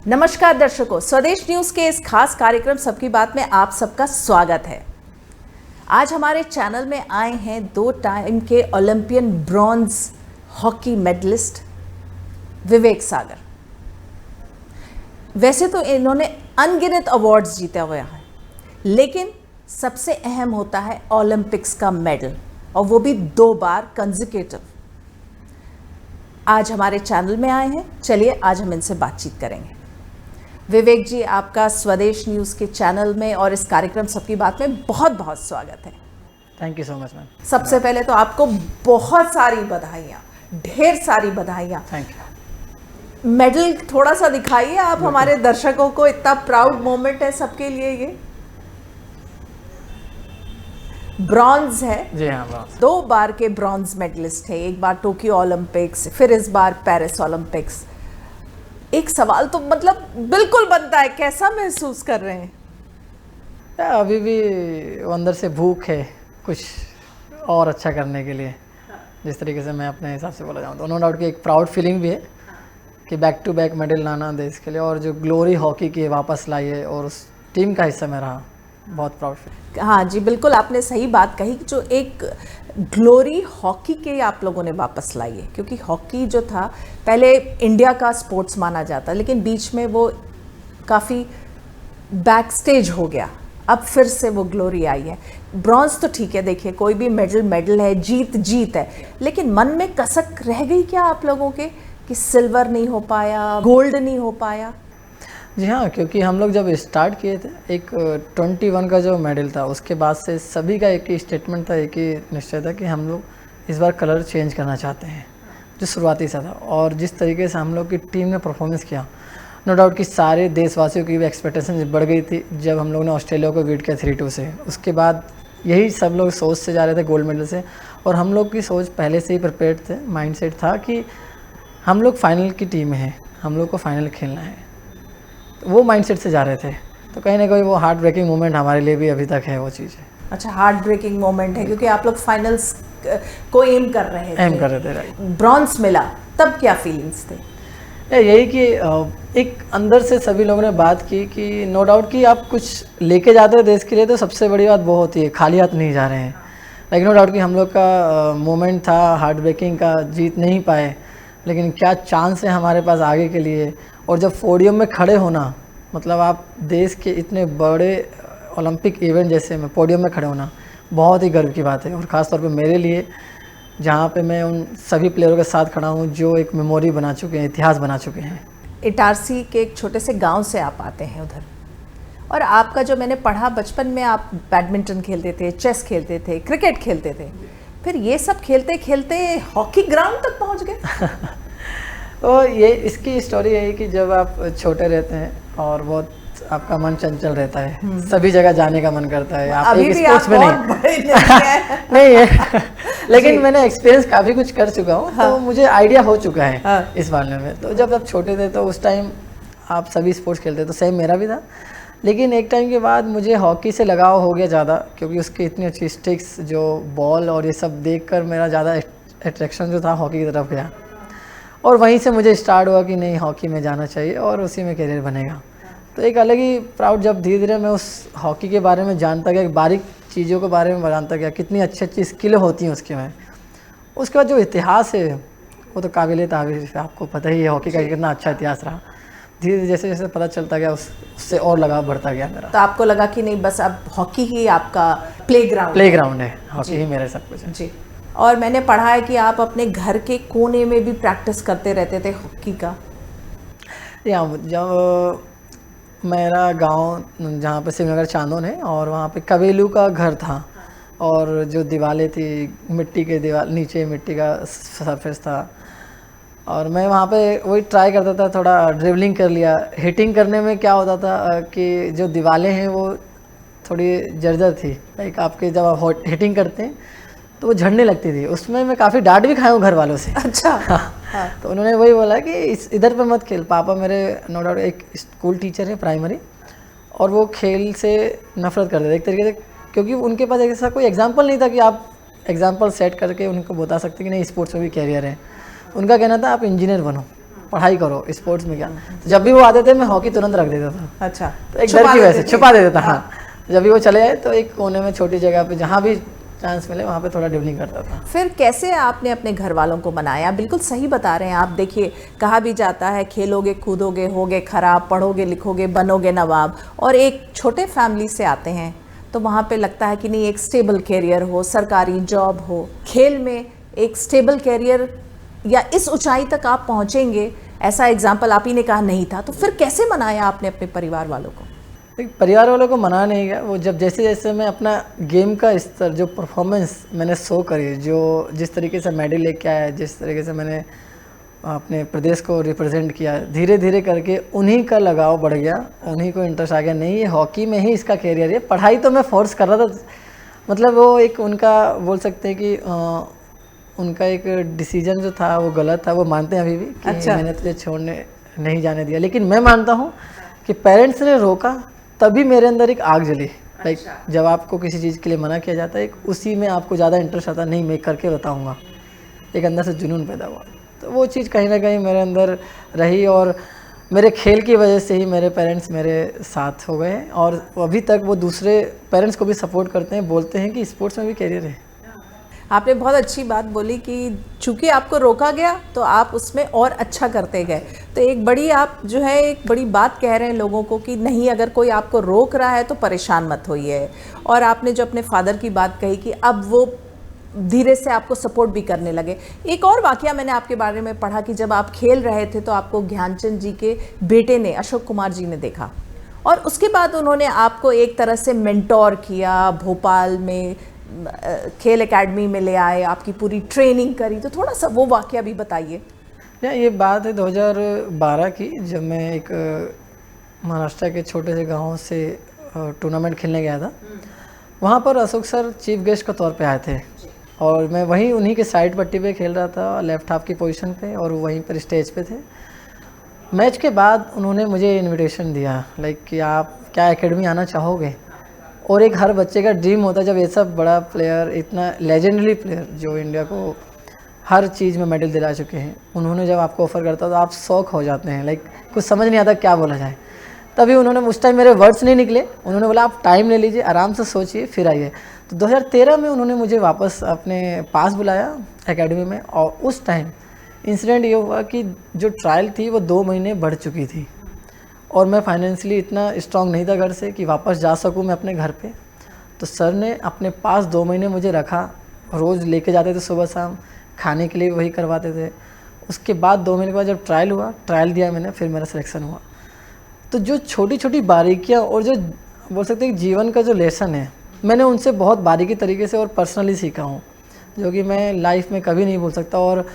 नमस्कार दर्शकों, स्वदेश न्यूज के इस खास कार्यक्रम सबकी बात में आप सबका स्वागत है। आज हमारे चैनल में आए हैं 2 टाइम के Olympian bronze hockey medallist Vivek Sagar. वैसे तो इन्होंने अनगिनत अवार्ड्स जीते हुए हैं, लेकिन सबसे अहम होता है ओलंपिक्स का मेडल, और वो भी 2 बार कंसेक्यूटिव। आज हमारे चैनल में आए हैं, चलिए आज हम इनसे बातचीत करेंगे। विवेक जी, आपका स्वदेश न्यूज़ के चैनल में और इस कार्यक्रम सबकी बात में बहुत बहुत स्वागत है। Thank you so much ma'am. सबसे पहले तो आपको बहुत सारी बधाइयाँ, ढेर सारी बधाइयाँ। Thank you. मेडल थोड़ा सा दिखाइए आप हमारे दर्शकों को, इतना प्राउड मोमेंट है सबके लिए। ये ब्रॉन्ज है जी हाँ, ब्रॉन्ज। 2 बार के ब्रॉन्ज मेडलिस्ट है, एक बार टोक्यो ओलंपिक्स, फिर इस बार पेरिस ओलंपिक्स। एक सवाल तो मतलब बिल्कुल बनता है, कैसा महसूस कर रहे हैं? अभी भी अंदर से भूख है कुछ और अच्छा करने के लिए, जिस तरीके से मैं अपने हिसाब से बोला जाऊँ तो नो डाउट कि एक प्राउड फीलिंग भी है कि बैक टू बैक मेडल लाना देश के लिए, और जो ग्लोरी हॉकी की वापस लाई है और उस टीम का हिस्सा मैं रहा, बहुत प्राउड फील। हाँ जी, बिल्कुल आपने सही बात कही कि जो एक ग्लोरी हॉकी के आप लोगों ने वापस लाई है, क्योंकि हॉकी जो था पहले इंडिया का स्पोर्ट्स माना जाता, लेकिन बीच में वो काफ़ी बैक स्टेज हो गया। अब फिर से वो ग्लोरी आई है। ब्रॉन्ज तो ठीक है, देखिए कोई भी मेडल है, जीत है, लेकिन मन में कसक रह गई क्या आप लोगों के कि सिल्वर नहीं हो पाया, गोल्ड नहीं हो पाया? जी हाँ, क्योंकि हम लोग जब स्टार्ट किए थे, एक 21 का जो मेडल था, उसके बाद से सभी का एक ही स्टेटमेंट था, एक ही निश्चय था कि हम लोग इस बार कलर चेंज करना चाहते हैं, जो शुरुआती सा था। और जिस तरीके से हम लोग की टीम ने परफॉर्मेंस किया, नो डाउट कि सारे देशवासियों की भी एक्सपेक्टेशन बढ़ गई थी जब हम लोग ने ऑस्ट्रेलिया को बीट किया 3-2 से। उसके बाद यही सब लोग सोच से जा रहे थे गोल्ड मेडल से, और हम लोग की सोच पहले से ही प्रिपेयर्ड थे, माइंडसेट था कि हम लोग फाइनल की टीम है, हम लोग को फाइनल खेलना है, तो वो माइंडसेट से जा रहे थे। तो कहीं ना कहीं वो हार्ट ब्रेकिंग मोमेंट हमारे लिए भी अभी तक है वो चीज़ है। अच्छा, हार्ट ब्रेकिंग मोमेंट है, क्योंकि आप लोग फाइनल्स को एम कर रहे थे। राइट। ब्रॉन्ज मिला, तब क्या फीलिंग्स थे? यही कि एक अंदर से सभी लोगों ने बात की कि नो डाउट कि आप कुछ लेके जाते हैं देश के लिए, तो सबसे बड़ी बात वो होती है खाली हाथ नहीं जा रहे हैं। लेकिन नो डाउट कि हम लोग का मोमेंट था हार्ट ब्रेकिंग का, जीत नहीं पाए, लेकिन क्या चांस है हमारे पास आगे के लिए। और जब पोडियम में खड़े होना, मतलब आप देश के इतने बड़े ओलंपिक इवेंट जैसे में पोडियम में खड़े होना, बहुत ही गर्व की बात है। और ख़ास तौर पे मेरे लिए, जहाँ पे मैं उन सभी प्लेयरों के साथ खड़ा हूँ जो एक मेमोरी बना चुके हैं, इतिहास बना चुके हैं। इटारसी के एक छोटे से गांव से आप आते हैं उधर, और आपका जो मैंने पढ़ा, बचपन में आप बैडमिंटन खेलते थे, चेस खेलते थे, क्रिकेट खेलते थे, फिर ये सब खेलते खेलते हॉकी ग्राउंड तक पहुँच गए। तो ये इसकी स्टोरी है कि जब आप छोटे रहते हैं और बहुत आपका मन चंचल रहता है, सभी जगह जाने का मन करता है। आप अभी एक भी स्पोर्ट्स आप में बहुत बड़े नहीं हैं। नहीं है लेकिन मैंने एक्सपीरियंस काफ़ी कुछ कर चुका हूँ। हाँ। तो मुझे आइडिया हो चुका है। हाँ। इस मामले में तो जब आप छोटे थे तो उस टाइम आप सभी स्पोर्ट्स खेलते, तो सेम मेरा भी था। लेकिन एक टाइम के बाद मुझे हॉकी से लगाव हो गया ज़्यादा, क्योंकि उसकी इतनी अच्छी स्टिक्स, जो बॉल और ये सब देखकर मेरा ज़्यादा अट्रैक्शन जो था हॉकी की तरफ गया, और वहीं से मुझे स्टार्ट हुआ कि नहीं, हॉकी में जाना चाहिए और उसी में करियर बनेगा। तो एक अलग ही प्राउड, जब धीरे धीरे मैं उस हॉकी के बारे में जानता गया, बारीक चीज़ों के बारे में जानता गया, कितनी अच्छी अच्छी स्किल होती हैं उसके में। उसके बाद जो इतिहास है वो तो काबिल तारीफ़ है, आपको पता ही है हॉकी का कितना अच्छा इतिहास रहा। धीरे धीरे जैसे जैसे पता चलता गया, उससे और लगाव बढ़ता गया मेरा। तो आपको लगा कि नहीं, बस अब हॉकी ही आपका प्लेग्राउंड है, हॉकी ही मेरा सब कुछ है जी। और मैंने पढ़ा है कि आप अपने घर के कोने में भी प्रैक्टिस करते रहते थे हॉकी का। यहाँ जब मेरा गांव जहाँ पे शिवनगर चांदोन है, और वहाँ पे कबीलू का घर था, और जो दीवारें थी मिट्टी के दीवार, नीचे मिट्टी का सरफेस था, और मैं वहाँ पे वही ट्राई करता था, थोड़ा ड्रिबलिंग कर लिया। हिटिंग करने में क्या होता था कि जो दीवारें हैं वो थोड़ी जर्जर थी, लाइक आपके जब आप हिटिंग करते हैं तो वो झड़ने लगती थी। उसमें मैं काफ़ी डांट भी खाया हूँ घर वालों से। अच्छा। हाँ। तो उन्होंने वही बोला कि इधर पे मत खेल। पापा मेरे नो डाउट एक स्कूल टीचर है प्राइमरी, और वो खेल से नफरत करते थे एक तरीके से, क्योंकि उनके पास ऐसा कोई एग्जाम्पल नहीं था कि आप एग्जाम्पल सेट करके उनको बता सकते कि नहीं स्पोर्ट्स में भी कैरियर है। उनका कहना था आप इंजीनियर बनो, पढ़ाई करो, स्पोर्ट्स में क्या। तो जब भी वो आते थे मैं हॉकी तुरंत रख देता था। अच्छा, तो एक डर की वजह से छुपा देता था। हाँ, जब भी वो चले आए तो एक कोने में छोटी जगह पे जहाँ भी चांस मिले वहाँ पे थोड़ा ड्रिबलिंग करता था। फिर कैसे आपने अपने घर वालों को मनाया? बिल्कुल सही बता रहे हैं आप। देखिए, कहा भी जाता है खेलोगे कूदोगे होगे खराब, पढ़ोगे लिखोगे बनोगे नवाब। और एक छोटे फैमिली से आते हैं तो वहाँ पे लगता है कि नहीं, एक स्टेबल कैरियर हो, सरकारी जॉब हो, खेल में एक स्टेबल कैरियर या इस ऊंचाई तक आप पहुँचेंगे, ऐसा एग्जाम्पल आप ही ने कहा नहीं था। तो फिर कैसे मनाया आपने अपने परिवार वालों को? परिवार वालों को मना नहीं गया। वो जब जैसे जैसे मैं अपना गेम का स्तर, जो परफॉर्मेंस मैंने शो करी, जो जिस तरीके से मेडल लेके आया, जिस तरीके से मैंने अपने प्रदेश को रिप्रेजेंट किया, धीरे धीरे करके उन्हीं का लगाव बढ़ गया, उन्हीं को इंटरेस्ट आ गया। नहीं, ये हॉकी में ही इसका कैरियर है। पढ़ाई तो मैं फोर्स कर रहा था, मतलब वो एक उनका बोल सकते हैं कि उनका एक डिसीजन जो था वो गलत था। वो मानते हैं अभी भी कि अच्छा। मैंने तुझे छोड़ने नहीं जाने दिया। लेकिन मैं मानता हूँ कि पेरेंट्स ने रोका तभी मेरे अंदर एक आग जली। लाइक जब आपको किसी चीज़ के लिए मना किया जाता है, एक उसी में आपको ज़्यादा इंटरेस्ट आता, नहीं मैं करके बताऊँगा, एक अंदर से जुनून पैदा हुआ। तो वो चीज़ कहीं ना कहीं मेरे अंदर रही और मेरे खेल की वजह से ही मेरे पेरेंट्स मेरे साथ हो गए। और अभी तक वो दूसरे पेरेंट्स को भी सपोर्ट करते हैं, बोलते हैं कि स्पोर्ट्स में भी कैरियर है। आपने बहुत अच्छी बात बोली कि चूंकि आपको रोका गया तो आप उसमें और अच्छा करते गए। तो एक बड़ी आप जो है एक बड़ी बात कह रहे हैं लोगों को कि नहीं, अगर कोई आपको रोक रहा है तो परेशान मत होइए। और आपने जो अपने फादर की बात कही कि अब वो धीरे से आपको सपोर्ट भी करने लगे। एक और वाकया मैंने आपके बारे में पढ़ा कि जब आप खेल रहे थे तो आपको ध्यानचंद जी के बेटे ने, अशोक कुमार जी ने देखा और उसके बाद उन्होंने आपको एक तरह से मेंटोर किया, भोपाल में खेल एकेडमी में ले आए, आपकी पूरी ट्रेनिंग करी। तो थोड़ा सा वो वाकया भी बताइए। ये बात है 2012 की, जब मैं एक महाराष्ट्र के छोटे से गांव से टूर्नामेंट खेलने गया था। वहाँ पर अशोक सर चीफ गेस्ट के तौर पे आए थे और मैं वहीं उन्हीं के साइड पट्टी पे खेल रहा था, लेफ्ट हाफ की पोजीशन पे, और वहीं पर स्टेज पे थे। मैच के बाद उन्होंने मुझे इनविटेशन दिया, लाइक कि आप क्या एकेडमी आना चाहोगे। और एक हर बच्चे का ड्रीम होता है जब ये सब बड़ा प्लेयर, इतना लेजेंडरी प्लेयर जो इंडिया को हर चीज़ में मेडल दिला चुके हैं, उन्होंने जब आपको ऑफ़र करता तो आप शौक हो जाते हैं। लाइक कुछ समझ नहीं आता क्या बोला जाए। तभी उन्होंने, उस टाइम मेरे वर्ड्स नहीं निकले, उन्होंने बोला आप टाइम ले लीजिए, आराम से सोचिए फिर आइए। तो 2013 में उन्होंने मुझे वापस अपने पास बुलाया एकेडमी में। और उस टाइम इंसिडेंट ये हुआ कि जो ट्रायल थी वो 2 महीने बढ़ चुकी थी और मैं फाइनेंशियली इतना स्ट्रांग नहीं था घर से कि वापस जा सकूं मैं अपने घर पे। तो सर ने अपने पास 2 महीने मुझे रखा, रोज़ लेके जाते थे सुबह शाम, खाने के लिए वही करवाते थे। उसके बाद 2 महीने के बाद जब ट्रायल हुआ, ट्रायल दिया मैंने, फिर मेरा सिलेक्शन हुआ। तो जो छोटी छोटी बारीकियाँ और जो बोल सकते हैं जीवन का जो लेसन है, मैंने उनसे बहुत बारीकी तरीके से और पर्सनली सीखा हूँ, जो कि मैं लाइफ में कभी नहीं भूल सकता। और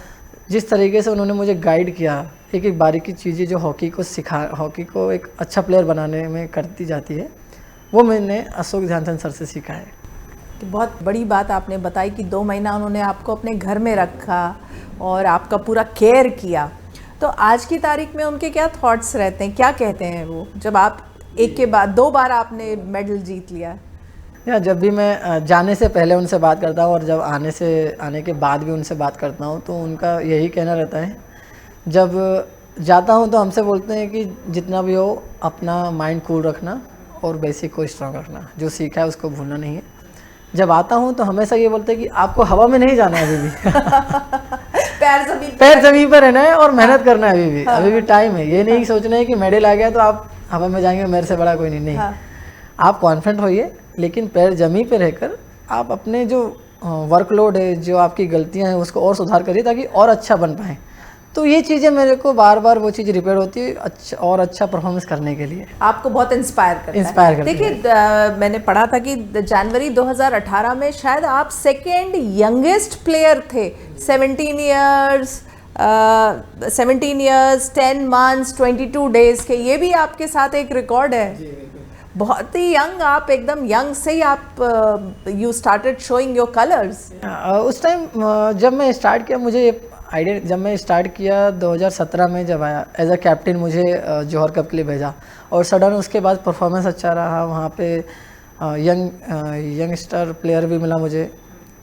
जिस तरीके से उन्होंने मुझे गाइड किया, एक एक बारीकी चीज़ें जो हॉकी को एक अच्छा प्लेयर बनाने में करती जाती है, वो मैंने अशोक ध्यानचंद सर से सीखा है। तो बहुत बड़ी बात आपने बताई कि 2 महीना उन्होंने आपको अपने घर में रखा और आपका पूरा केयर किया। तो आज की तारीख में उनके क्या थॉट्स रहते हैं, क्या कहते हैं वो, जब आप एक के बाद 2 बार आपने मेडल जीत लिया? या जब भी मैं जाने से पहले उनसे बात करता हूँ और जब आने के बाद भी उनसे बात करता हूँ, तो उनका यही कहना रहता है। जब जाता हूँ तो हमसे बोलते हैं कि जितना भी हो अपना माइंड कूल रखना और बेसिक को स्ट्रांग रखना, जो सीखा है उसको भूलना नहीं है। जब आता हूँ तो हमेशा ये बोलते हैं कि आपको हवा में नहीं जाना है अभी भी पैर ज़मीन पर रहना है और मेहनत करना है अभी भी। अभी भी टाइम है। ये नहीं सोचना है कि मेडल आ गया तो आप हवा में जाएंगे, मेरे से बड़ा कोई नहीं। आप कॉन्फिडेंट होइए, लेकिन पैर जमीन पे रहकर आप अपने जो वर्कलोड है, जो आपकी गलतियां हैं, उसको और सुधार करिए ताकि और अच्छा बन पाएँ। तो ये चीज़ें मेरे को बार बार वो चीज़ रिपीट होती है अच्छा परफॉर्मेंस करने के लिए। आपको बहुत इंस्पायर करता है। देखिए, मैंने पढ़ा था कि जनवरी 2018 में शायद आप 2nd यंगेस्ट प्लेयर थे। 17 इयर्स 10 मंथ्स 22 डेज के, ये भी आपके साथ एक रिकॉर्ड है। बहुत ही यंग, आप एकदम यंग से ही आप you started showing your colours. उस टाइम जब मैं स्टार्ट किया, मुझे आइडिया, जब मैं स्टार्ट किया 2017 में जब आया एज अ कैप्टन, मुझे जौहर कप के लिए भेजा और सडन उसके बाद परफॉर्मेंस अच्छा रहा। वहाँ पे यंगस्टर प्लेयर भी मिला मुझे।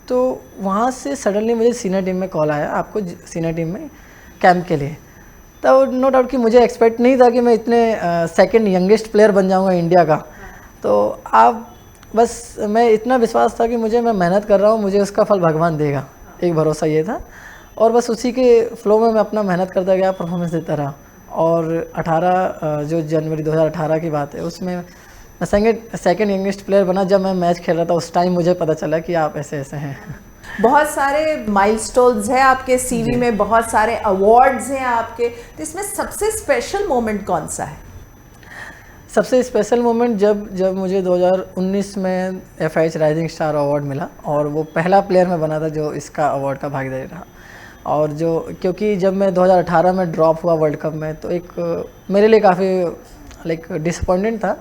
तो वहाँ से सडनली मुझे सीनियर टीम में कॉल आया, आपको सीनियर टीम में कैंप के लिए। तो नो डाउट कि मुझे एक्सपेक्ट नहीं था कि मैं इतने सेकंड यंगेस्ट प्लेयर बन जाऊंगा इंडिया का। तो आप बस मैं इतना विश्वास था कि मैं मेहनत कर रहा हूँ, मुझे उसका फल भगवान देगा, एक भरोसा ये था। और बस उसी के फ्लो में मैं अपना मेहनत करता गया, परफॉर्मेंस देता रहा। और 18 जो जनवरी 2018 की बात है, उसमें मैं सेकंड यंगेस्ट प्लेयर बना। जब मैं मैच खेल रहा था उस टाइम मुझे पता चला कि आप ऐसे ऐसे हैं। बहुत सारे माइलस्टोन्स हैं आपके सीवी में, बहुत सारे अवार्ड्स हैं आपके, तो इसमें सबसे स्पेशल मोमेंट कौन सा है? सबसे स्पेशल मोमेंट जब मुझे 2019 में FIH राइजिंग स्टार अवार्ड मिला, और वो पहला प्लेयर मैं बना था जो इसका अवार्ड का भागीदारी रहा। और क्योंकि जब मैं 2018 में ड्रॉप हुआ वर्ल्ड कप में, तो एक मेरे लिए काफ़ी डिसअपॉइंटेड था।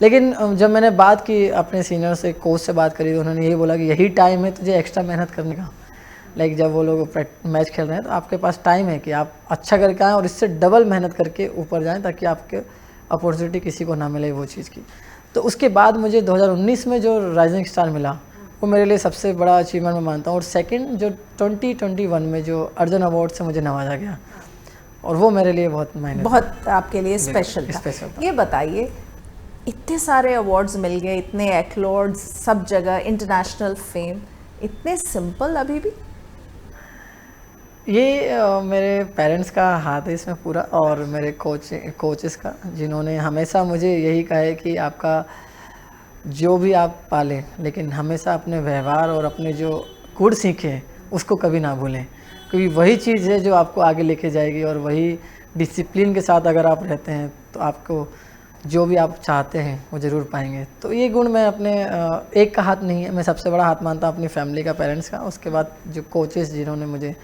लेकिन जब मैंने बात की अपने सीनियर से, कोच से बात करी, तो उन्होंने यही बोला कि यही टाइम है तुझे एक्स्ट्रा मेहनत करने का। जब वो लोग मैच खेल रहे हैं तो आपके पास टाइम है कि आप अच्छा करके आएँ और इससे डबल मेहनत करके ऊपर जाएँ, ताकि आपके अपॉर्चुनिटी किसी को ना मिले वो चीज़ की। तो उसके बाद मुझे 2019 में जो राइजिंग स्टार मिला, वो मेरे लिए सबसे बड़ा अचीवमेंट मैं मानता हूँ। और सेकंड जो 2021 में जो अर्जुन अवार्ड से मुझे नवाजा गया, और वो मेरे लिए बहुत आपके लिए स्पेशल था। ये बताइए, इतने सारे अवार्ड्स मिल गए, इतने एक्लॉर्ड्स सब जगह, इंटरनेशनल फेम, इतने सिंपल अभी भी? ये मेरे पेरेंट्स का हाथ है इसमें पूरा, और मेरे कोचेस का, जिन्होंने हमेशा मुझे यही कहा है कि आपका जो भी आप पालें, लेकिन हमेशा अपने व्यवहार और अपने जो गुण सीखें उसको कभी ना भूलें, क्योंकि वही चीज़ है जो आपको आगे लेके जाएगी। और वही डिसिप्लिन के साथ अगर आप रहते हैं तो आपको जो भी आप चाहते हैं वो ज़रूर पाएंगे। तो ये गुण मैं अपने एक का हाथ नहीं है, मैं सबसे बड़ा हाथ मानता हूँ अपनी फैमिली का, पेरेंट्स का। उसके बाद जो कोचेस जिन्होंने मुझे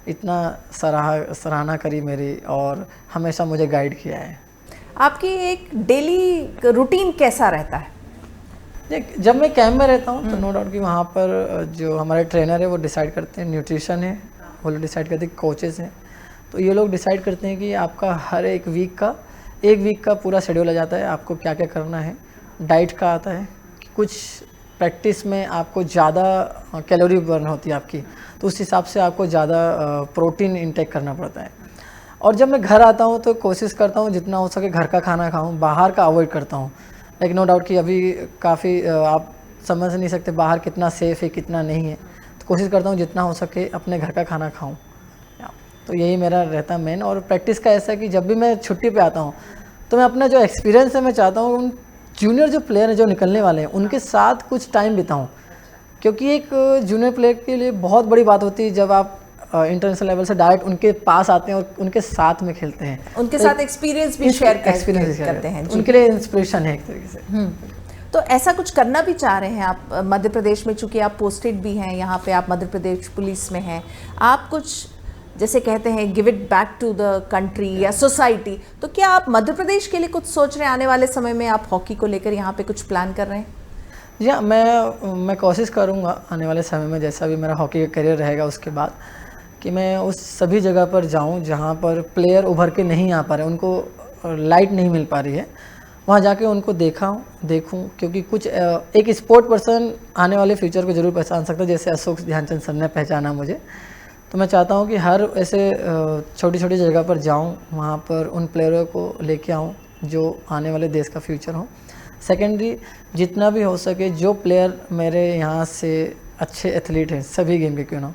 इतना सराहना करी मेरी, और हमेशा मुझे गाइड किया है। आपकी एक डेली रूटीन कैसा रहता है? जब मैं कैंप में रहता हूँ तो नो डाउट कि वहाँ पर जो हमारे ट्रेनर है वो डिसाइड करते हैं, न्यूट्रिशन है वो लोग डिसाइड करते हैं, कोचेस हैं तो ये लोग डिसाइड करते हैं कि आपका हर एक वीक का पूरा शेड्यूल आ जाता है, आपको क्या क्या करना है। डाइट का आता है कि कुछ प्रैक्टिस में आपको ज़्यादा कैलोरी बर्न होती है आपकी, तो उस हिसाब से आपको ज़्यादा प्रोटीन इंटेक करना पड़ता है। और जब मैं घर आता हूँ तो कोशिश करता हूँ जितना हो सके घर का खाना खाऊँ, बाहर का अवॉइड करता हूँ। नो डाउट कि अभी काफ़ी आप समझ नहीं सकते बाहर कितना सेफ़ है कितना नहीं है, तो कोशिश करता हूँ जितना हो सके अपने घर का खाना खाऊँ। तो यही मेरा रहता मेन। और प्रैक्टिस का ऐसा है कि जब भी मैं छुट्टी पे आता हूँ तो मैं अपना जो एक्सपीरियंस है मैं चाहता हूँ उन जूनियर जो प्लेयर हैं जो निकलने वाले हैं उनके साथ कुछ टाइम बिताऊँ, क्योंकि एक जूनियर प्लेयर के लिए बहुत बड़ी बात होती है जब आप इंटरनेशनल लेवल से डायरेक्ट उनके पास आते हैं और उनके साथ में खेलते हैं, उनके साथ एक्सपीरियंस भी शेयर करते हैं। उनके लिए इंस्पिरेशन है एक तरीके से। तो ऐसा कुछ करना भी चाह रहे हैं आप मध्य प्रदेश में, चूंकि आप पोस्टेड भी हैं यहाँ पे, आप मध्य प्रदेश पुलिस में हैं, आप कुछ जैसे कहते हैं give it back to the country या सोसाइटी, तो क्या आप मध्य प्रदेश के लिए कुछ सोच रहे हैं? आने वाले समय में आप हॉकी को लेकर यहाँ पे कुछ प्लान कर रहे हैं? जी हाँ, मैं कोशिश करूँगा आने वाले समय में जैसा भी मेरा हॉकी का करियर रहेगा उसके बाद कि मैं उस सभी जगह पर जाऊँ जहाँ पर प्लेयर उभर के नहीं आ पा रहे, उनको लाइट नहीं मिल पा रही है, वहाँ जाके उनको देखूँ, क्योंकि कुछ एक स्पोर्ट पर्सन आने वाले फ्यूचर को ज़रूर पहचान सकता है, जैसे अशोक ध्यानचंद सर ने पहचाना मुझे। तो मैं चाहता हूँ कि हर ऐसे छोटी छोटी जगह पर जाऊँ, वहाँ पर उन प्लेयरों को लेके आऊँ जो आने वाले देश का फ्यूचर हो। सेकेंडरी, जितना भी हो सके जो प्लेयर मेरे यहाँ से अच्छे एथलीट हैं सभी गेम के क्यों ना,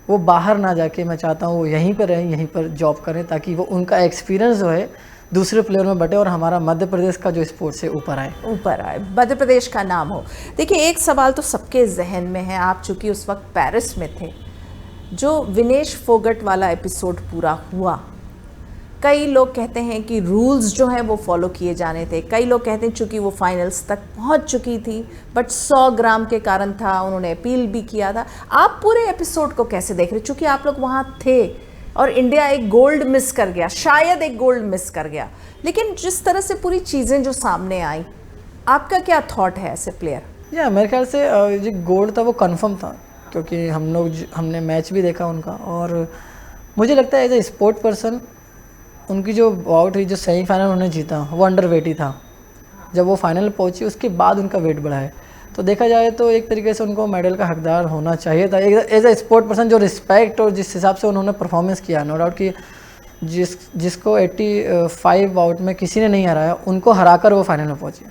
वो बाहर ना जाके मैं चाहता हूँ वो यहीं पर रहें, यहीं पर जॉब करें, ताकि वो उनका एक्सपीरियंस जो है दूसरे प्लेयर में बटे और हमारा मध्य प्रदेश का जो स्पोर्ट्स है ऊपर आए, मध्य प्रदेश का नाम हो। देखिए, एक सवाल तो सबके जहन में है, आप चूँकि उस वक्त पेरिस में थे, जो विनेश फोगट वाला एपिसोड पूरा हुआ, कई लोग कहते हैं कि रूल्स जो हैं वो फॉलो किए जाने थे, कई लोग कहते हैं चूँकि वो फाइनल्स तक पहुंच चुकी थी बट 100 ग्राम के कारण था, उन्होंने अपील भी किया था। आप पूरे एपिसोड को कैसे देख रहे? चूँकि आप लोग वहाँ थे और इंडिया एक गोल्ड मिस कर गया, शायद एक गोल्ड मिस कर गया, लेकिन जिस तरह से पूरी चीज़ें जो सामने आई, आपका क्या थॉट है ऐसे प्लेयर? या मेरे ख्याल से जो गोल्ड था वो कन्फर्म था, क्योंकि हमने मैच भी देखा उनका, और मुझे लगता है एज ए स्पोर्ट पर्सन उनकी जो बाउट हुई, जो सेमीफाइनल उन्होंने जीता, वो अंडर वेट ही था। जब वो फाइनल पहुंची उसके बाद उनका वेट बढ़ा है, तो देखा जाए तो एक तरीके से उनको मेडल का हकदार होना चाहिए था एज ए स्पोर्ट पर्सन। जो रिस्पेक्ट और जिस हिसाब से उन्होंने परफॉर्मेंस किया, नो डाउट कि जिसको 85 आउट में किसी ने नहीं हराया, उनको हराकर वो फाइनल में पहुंचे।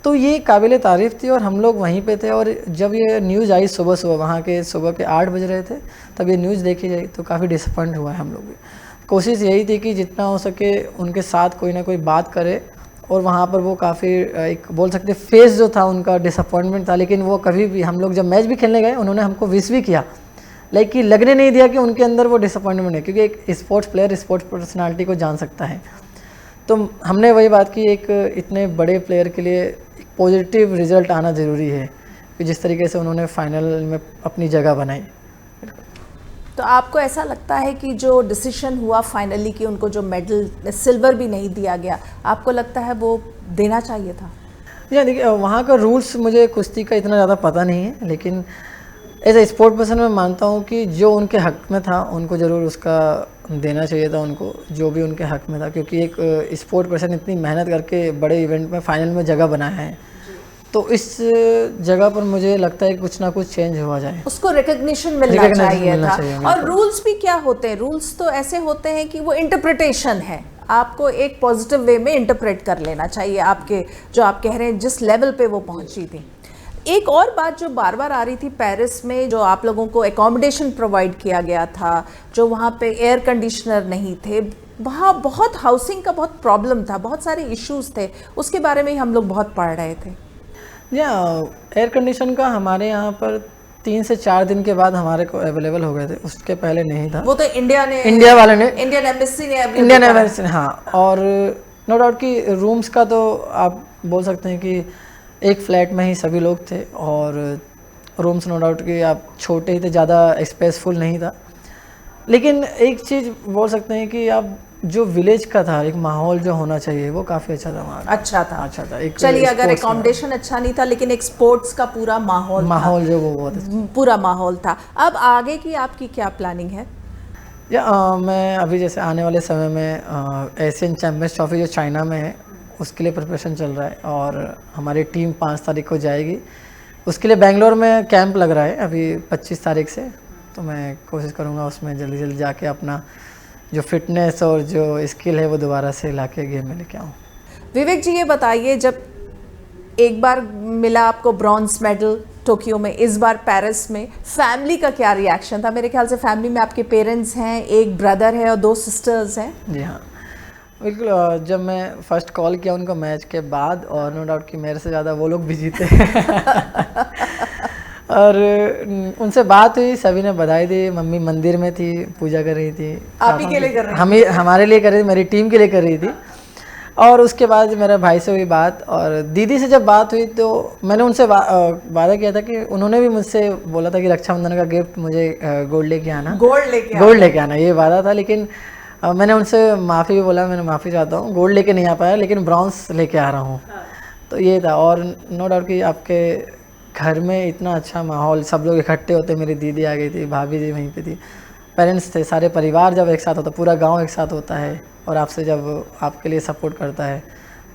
तो ये काबिल तारीफ़ थी और हम लोग वहीं पे थे। और जब ये न्यूज़ आई सुबह वहाँ के सुबह के 8 बज रहे थे, तब ये न्यूज़ देखी जाई तो काफ़ी डिसअपॉइंट हुआ है हम लोग भी। कोशिश यही थी कि जितना हो सके उनके साथ कोई ना कोई बात करे, और वहाँ पर वो काफ़ी एक बोल सकते फेस जो था उनका डिसअपॉइंटमेंट था। लेकिन वो कभी भी, हम लोग जब मैच भी खेलने गए उन्होंने हमको विश भी किया, कि लगने नहीं दिया कि उनके अंदर वो डिसअपॉइंटमेंट है, क्योंकि एक स्पोर्ट्स प्लेयर स्पोर्ट्स पर्सनालिटी को जान सकता है। तो हमने वही बात की, एक इतने बड़े प्लेयर के लिए एक पॉजिटिव रिजल्ट आना ज़रूरी है, कि जिस तरीके से उन्होंने फाइनल में अपनी जगह बनाई। तो आपको ऐसा लगता है कि जो डिसीजन हुआ फाइनली कि उनको जो मेडल सिल्वर भी नहीं दिया गया, आपको लगता है वो देना चाहिए था? या देखिए, वहाँ का रूल्स मुझे कुश्ती का इतना ज़्यादा पता नहीं है, लेकिन एज ए स्पोर्ट पर्सन मैं मानता हूँ कि जो उनके हक में था उनको ज़रूर उसका देना चाहिए था, उनको जो भी उनके हक में था। क्योंकि एक स्पोर्ट पर्सन इतनी मेहनत करके बड़े इवेंट में फाइनल में जगह बनाया है, तो इस जगह पर मुझे लगता है कि कुछ ना कुछ चेंज हुआ जाए, उसको रिकग्निशन मिलना चाहिए था। और रूल्स भी क्या होते हैं, रूल्स तो ऐसे होते हैं कि वो इंटरप्रिटेशन है, आपको एक पॉजिटिव वे में इंटरप्रेट कर लेना चाहिए। आपके जो आप कह रहे हैं जिस लेवल पे वो पहुंची थी। एक और बात जो बार बार आ रही थी पेरिस में, जो आप लोगों को एकोमोडेशन प्रोवाइड किया गया था, जो वहाँ पे एयर कंडीशनर नहीं थे, वहाँ बहुत हाउसिंग का बहुत प्रॉब्लम था, बहुत सारे इश्यूज थे, उसके बारे में ही हम लोग बहुत पढ़ रहे थे। या एयर कंडीशन का हमारे यहाँ पर 3 से 4 दिन के बाद हमारे को अवेलेबल हो गए थे, उसके पहले नहीं था। वो तो इंडिया वाले ने, इंडियन एम्बेसी ने, हाँ। और नो डाउट कि रूम्स का तो आप बोल सकते हैं कि एक फ्लैट में ही सभी लोग थे, और रूम्स नो डाउट कि आप छोटे ही थे, ज़्यादा स्पेसफुल नहीं था। लेकिन एक चीज़ बोल सकते हैं कि आप जो विलेज का था एक माहौल जो होना चाहिए वो काफ़ी अच्छा था वहाँ। अच्छा था। चलिए, अगर एकोमोडेशन अच्छा नहीं था, लेकिन एक स्पोर्ट्स का पूरा माहौल जो वो बहुत अच्छा, पूरा माहौल था। अब आगे की आपकी क्या प्लानिंग है? मैं अभी जैसे आने वाले समय में एशियन चैम्पियंस ट्रॉफी जो चाइना में है उसके लिए प्रिपरेशन चल रहा है, और हमारी टीम 5 तारीख को जाएगी। उसके लिए बेंगलोर में कैंप लग रहा है अभी 25 तारीख से, तो मैं कोशिश करूँगा उसमें जल्दी जल्दी जाके अपना जो फिटनेस और जो स्किल है वो दोबारा से लाके गेम में लेके आऊँ। विवेक जी, ये बताइए, जब एक बार मिला आपको ब्रॉन्ज मेडल टोक्यो में, इस बार पेरिस में, फैमिली का क्या रिएक्शन था? मेरे ख्याल से फैमिली में आपके पेरेंट्स हैं, एक ब्रदर है और 2 सिस्टर्स हैं। जी हाँ, बिल्कुल। जब मैं फर्स्ट कॉल किया उनको मैच के बाद, और नो डाउट कि मेरे से ज़्यादा वो लोग भी जीते और उनसे बात हुई, सभी ने बधाई दी। मम्मी मंदिर में थी, पूजा कर रही थी। आप ही के लिए कर रही थी? हमारे लिए कर रही थी, मेरी टीम के लिए कर रही थी। और उसके बाद मेरे भाई से हुई बात, और दीदी से जब बात हुई तो मैंने उनसे वादा किया था कि उन्होंने भी मुझसे बोला था कि रक्षाबंधन का गिफ्ट मुझे गोल्ड लेके आना, ये वादा था। लेकिन मैंने उनसे माफ़ी भी बोला, मैंने माफ़ी चाहता हूँ, गोल्ड लेके नहीं आ पाया, लेकिन ब्रॉन्ज लेके आ रहा हूँ। तो ये था। और नो डाउट कि आपके घर में इतना अच्छा माहौल, सब लोग इकट्ठे होते, मेरी दीदी आ गई थी, भाभी जी वहीं पे थी, पेरेंट्स थे, सारे परिवार जब एक साथ होता, पूरा गांव एक साथ होता है और आपसे जब आपके लिए सपोर्ट करता है,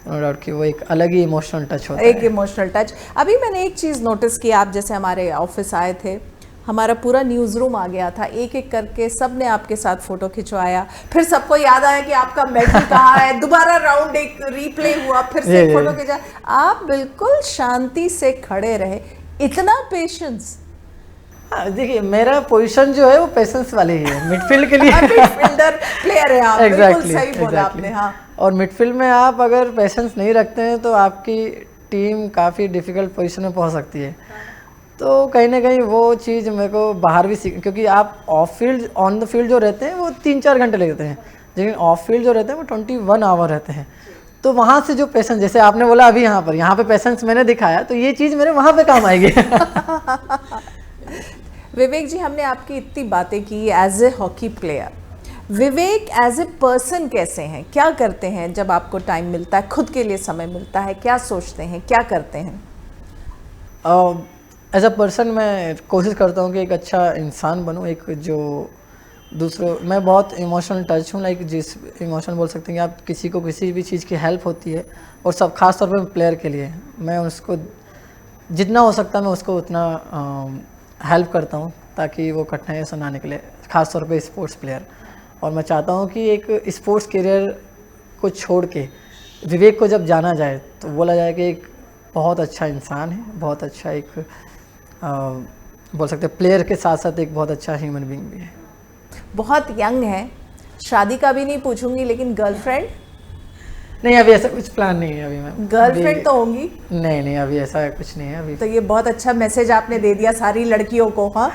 नो डाउट कि वो एक अलग ही इमोशनल टच होता है। एक इमोशनल टच। अभी मैंने एक चीज़ नोटिस की, आप जैसे हमारे ऑफिस आए थे, हमारा पूरा न्यूज़ रूम आ गया था, एक एक करके सब ने आपके साथ फ़ोटो खिंचवाया, फिर सबको याद आया कि आपका मेडल कहाँ है, दोबारा राउंड एक रीप्ले हुआ, फिर से फोटो खिंचा। आप बिल्कुल शांति से खड़े रहे, इतना पेशेंस। देखिए, मेरा पोजीशन जो है वो पेशेंस वाली ही है, मिडफील्ड के लिए मिडफील्डर प्लेयर है आप। बिल्कुल सही बोला आपने। हाँ, और मिडफील्ड में आप अगर पेशेंस नहीं रखते हैं तो आपकी टीम काफ़ी डिफिकल्ट पोजीशन में पहुंच सकती है। तो कहीं ना कहीं वो चीज़ मेरे को बाहर भी सीख, क्योंकि आप of field, on the field जो रहते हैं वो 3-4 घंटे लगते हैं, लेकिन ऑफ फील्ड जो रहते हैं वो 21 आवर रहते हैं। तो वहाँ से जो पेशेंस, जैसे आपने बोला अभी यहाँ पे पेशेंस मैंने दिखाया, तो ये चीज़ मेरे वहाँ पे काम आएगी। विवेक जी, हमने आपकी इतनी बातें की as a hockey player, Vivek as a person कैसे हैं, क्या करते हैं जब आपको टाइम मिलता है, खुद के लिए समय मिलता है, क्या सोचते हैं, क्या करते हैं? एज अ पर्सन मैं कोशिश करता हूँ कि एक अच्छा इंसान बनूँ, एक जो दूसरों, मैं बहुत इमोशनल टच हूँ, लाइक जिस इमोशन बोल सकते हैं कि आप किसी को किसी भी चीज़ की हेल्प होती है, और सब खास तौर पे प्लेयर के लिए मैं उसको जितना हो सकता है मैं उसको उतना हेल्प करता हूँ, ताकि वो कठिनाइयों से ना निकले, खास तौर पे स्पोर्ट्स प्लेयर। और मैं चाहता हूँ कि एक स्पोर्ट्स करियर को छोड़ के विवेक को जब जाना जाए तो बोला जाए कि एक बहुत अच्छा इंसान है, बहुत अच्छा एक बोल सकते हैं प्लेयर के साथ साथ एक बहुत अच्छा ह्यूमन बीइंग भी है। बहुत यंग है, शादी का भी नहीं पूछूंगी, लेकिन गर्लफ्रेंड? नहीं, अभी ऐसा कुछ प्लान नहीं है अभी मैम। गर्लफ्रेंड तो होंगी? नहीं, अभी ऐसा कुछ नहीं है अभी। तो ये बहुत अच्छा मैसेज आपने दे दिया सारी लड़कियों को। हाँ,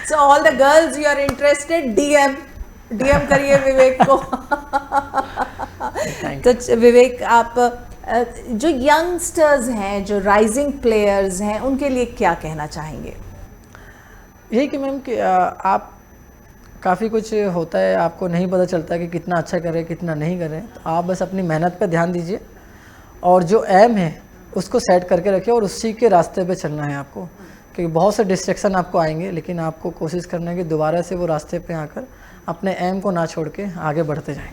so all the girls you are interested, DM करिए विवेक को। तो विवेक, आप जो यंगस्टर्स हैं, जो राइजिंग प्लेयर्स हैं, उनके लिए क्या कहना चाहेंगे? यही कि मैम कि आप काफ़ी कुछ होता है, आपको नहीं पता चलता कि कितना अच्छा करें कितना नहीं करें, तो आप बस अपनी मेहनत पे ध्यान दीजिए और जो एम है उसको सेट करके रखिए और उसी के रास्ते पे चलना है आपको, क्योंकि बहुत से डिस्ट्रैक्शन आपको आएंगे, लेकिन आपको कोशिश करना है कि दोबारा से वो रास्ते पे आकर अपने एम को ना छोड़ के आगे बढ़ते जाएं।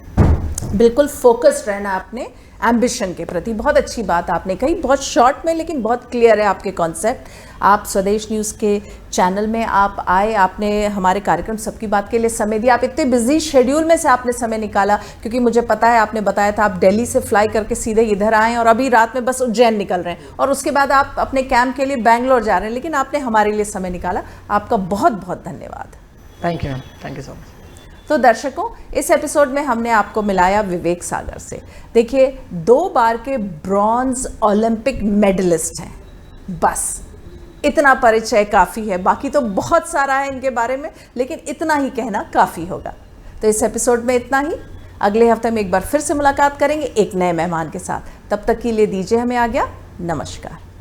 बिल्कुल फोकस्ड रहना आपने एम्बिशन के प्रति। बहुत अच्छी बात आपने कही, बहुत शॉर्ट में लेकिन बहुत क्लियर है आपके कॉन्सेप्ट। आप स्वदेश न्यूज़ के चैनल में आप आए, आपने हमारे कार्यक्रम सबकी बात के लिए समय दिया। आप इतने बिजी शेड्यूल में से आपने समय निकाला, क्योंकि मुझे पता है आपने बताया था आप दिल्ली से फ्लाई करके सीधे इधर आए और अभी रात में बस उज्जैन निकल रहे हैं और उसके बाद आप अपने कैंप के लिए बैंगलोर जा रहे हैं, लेकिन आपने हमारे लिए समय निकाला। आपका बहुत बहुत धन्यवाद। Thank you ma'am, thank you so much. तो दर्शकों, इस एपिसोड में हमने आपको मिलाया विवेक सागर से। देखिए, 2 बार के ब्रॉन्ज ओलंपिक मेडलिस्ट हैं। बस इतना परिचय काफ़ी है, बाकी तो बहुत सारा है इनके बारे में, लेकिन इतना ही कहना काफ़ी होगा। तो इस एपिसोड में इतना ही। अगले हफ्ते में एक बार फिर से मुलाकात करेंगे एक नए मेहमान के साथ। तब तक के लिए दीजिए हमें आज्ञा। नमस्कार।